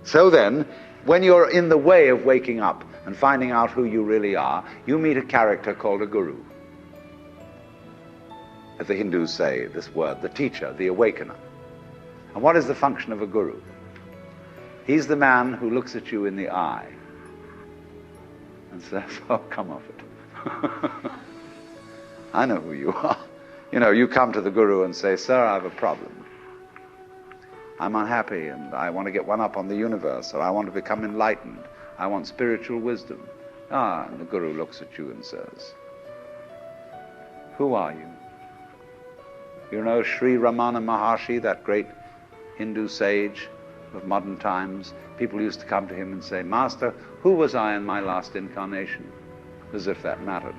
So then, when you're in the way of waking up and finding out who you really are, you meet a character called a guru. As the Hindus say this word, the teacher, the awakener. And what is the function of a guru? He's the man who looks at you in the eye and says, oh, come off it. I know who you are. You know, you come to the guru and say, sir, I have a problem. I'm unhappy and I want to get one up on the universe, or I want to become enlightened. I want spiritual wisdom. And the guru looks at you and says, who are you? You know Sri Ramana Maharshi, that great Hindu sage of modern times? People used to come to him and say, Master, who was I in my last incarnation? As if that mattered.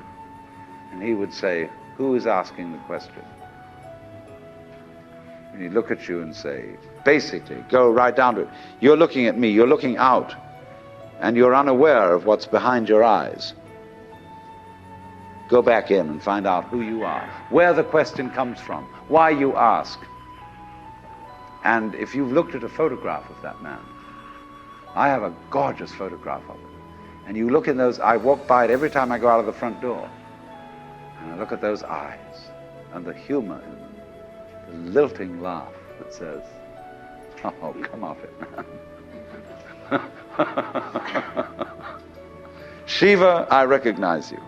And he would say, who is asking the question? And he'd look at you and say, basically, go right down to it. You're looking at me, you're looking out, and you're unaware of what's behind your eyes. Go back in and find out who you are, where the question comes from, why you ask. And if you've looked at a photograph of that man, I have a gorgeous photograph of him, and you look in those, I walk by it every time I go out of the front door, and I look at those eyes, and the humor in them, the lilting laugh that says, oh, come off it, man. Shiva, I recognize you.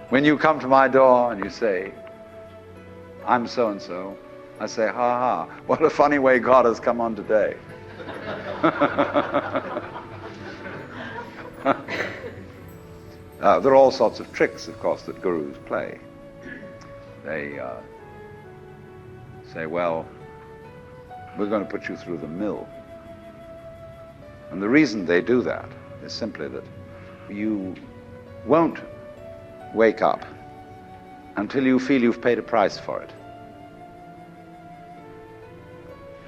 When you come to my door and you say, I'm so-and-so, I say, ha ha, what a funny way God has come on today. There are all sorts of tricks, of course, that gurus play. They say, well, we're going to put you through the mill. And the reason they do that is simply that you won't wake up until you feel you've paid a price for it.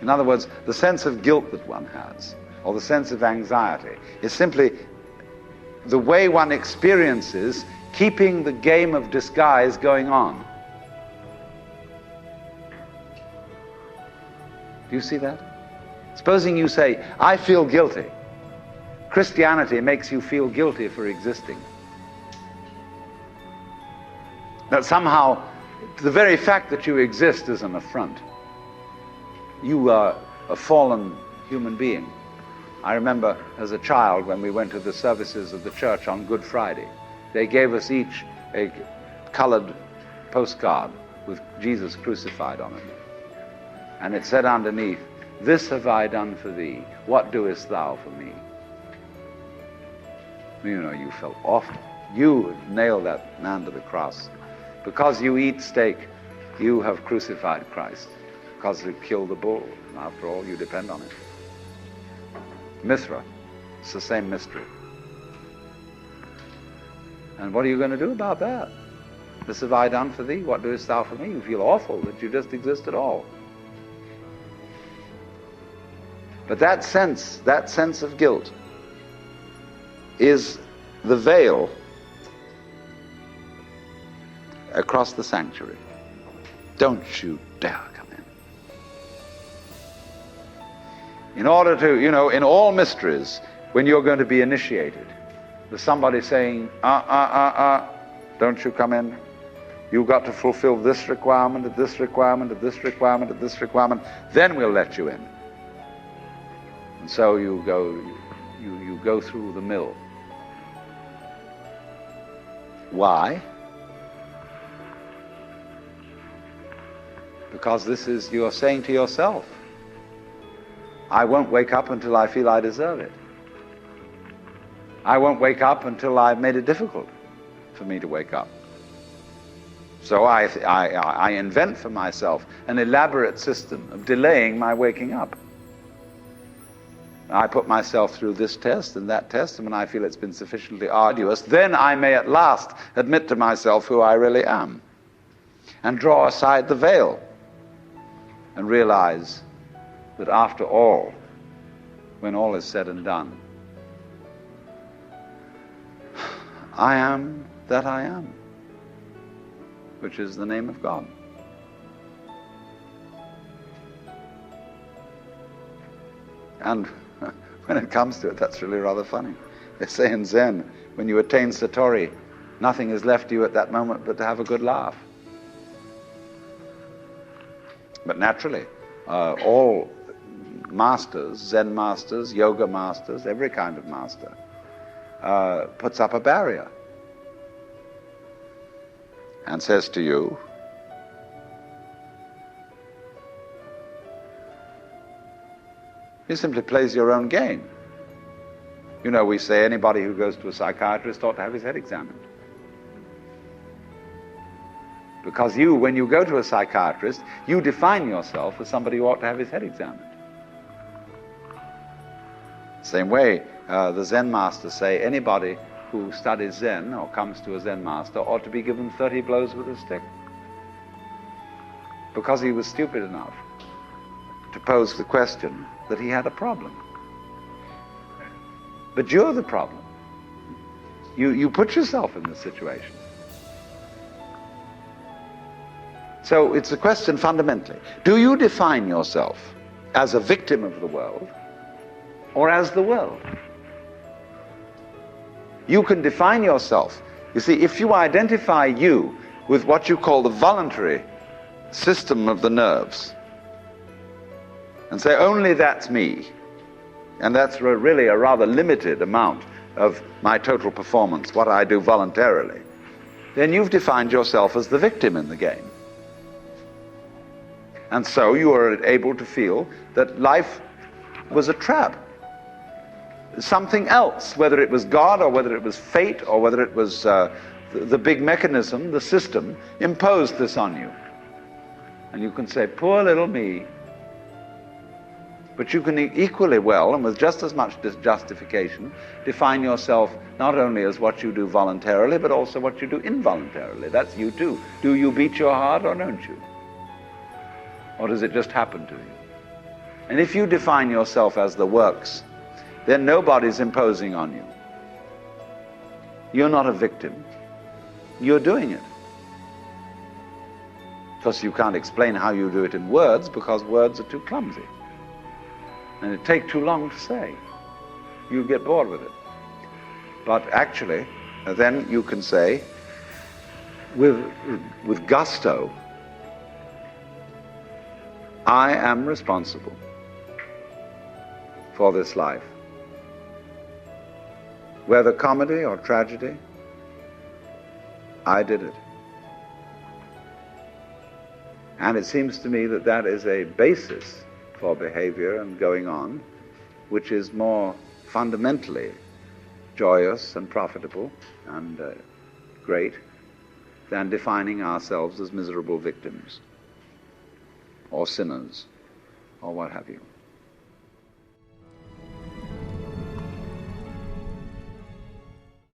In other words, the sense of guilt that one has, or the sense of anxiety, is simply the way one experiences keeping the game of disguise going on. Do you see that? Supposing you say, I feel guilty. Christianity makes you feel guilty for existing. That somehow the very fact that you exist is an affront. You are a fallen human being. I remember as a child when we went to the services of the church on Good Friday, they gave us each a colored postcard with Jesus crucified on it. And it said underneath, this have I done for thee, what doest thou for me? You know, you felt awful. You nailed that man to the cross. Because you eat steak, you have crucified Christ. Because you killed the bull. After all, you depend on it. Mithra, it's the same mystery. And what are you going to do about that? This have I done for thee, what doest thou for me? You feel awful that you just exist at all. But that sense of guilt is the veil across the sanctuary. Don't you dare come in. In order to, you know, in all mysteries, when you're going to be initiated, there's somebody saying, don't you come in. You've got to fulfill this requirement, and this requirement, and this requirement, and this requirement, then we'll let you in. And so you go through the mill. Why? Because this is, you're saying to yourself, I won't wake up until I feel I deserve it. I won't wake up until I've made it difficult for me to wake up. So I invent for myself an elaborate system of delaying my waking up. I put myself through this test and that test, and when I feel it's been sufficiently arduous, then I may at last admit to myself who I really am and draw aside the veil and realize that after all, when all is said and done, I am that I am, which is the name of God. And when it comes to it, that's really rather funny. They say in Zen, when you attain Satori, nothing is left to you at that moment but to have a good laugh. But naturally, all masters, Zen masters, yoga masters, every kind of master, puts up a barrier and says to you, he simply plays your own game. You know, we say anybody who goes to a psychiatrist ought to have his head examined. Because you, when you go to a psychiatrist, you define yourself as somebody who ought to have his head examined. Same way, the Zen masters say anybody who studies Zen or comes to a Zen master ought to be given 30 blows with a stick. Because he was stupid enough to pose the question that he had a problem. But you're the problem. You put yourself in this situation. So it's a question fundamentally. Do you define yourself as a victim of the world or as the world? You can define yourself. You see, if you identify you with what you call the voluntary system of the nerves and say, only that's me, and that's really a rather limited amount of my total performance, what I do voluntarily, then you've defined yourself as the victim in the game. And so you are able to feel that life was a trap. Something else, whether it was God or whether it was fate or whether it was the big mechanism, the system, imposed this on you. And you can say, poor little me. But you can equally well, and with just as much justification, define yourself not only as what you do voluntarily, but also what you do involuntarily. That's you too. Do you beat your heart or don't you? Or does it just happen to you? And if you define yourself as the works, then nobody's imposing on you. You're not a victim. You're doing it. Because you can't explain how you do it in words, because words are too clumsy. And it takes too long to say. You get bored with it. But actually, then you can say, with gusto, I am responsible for this life. Whether comedy or tragedy, I did it. And it seems to me that that is a basis for behavior and going on, which is more fundamentally joyous and profitable and great than defining ourselves as miserable victims or sinners or what have you.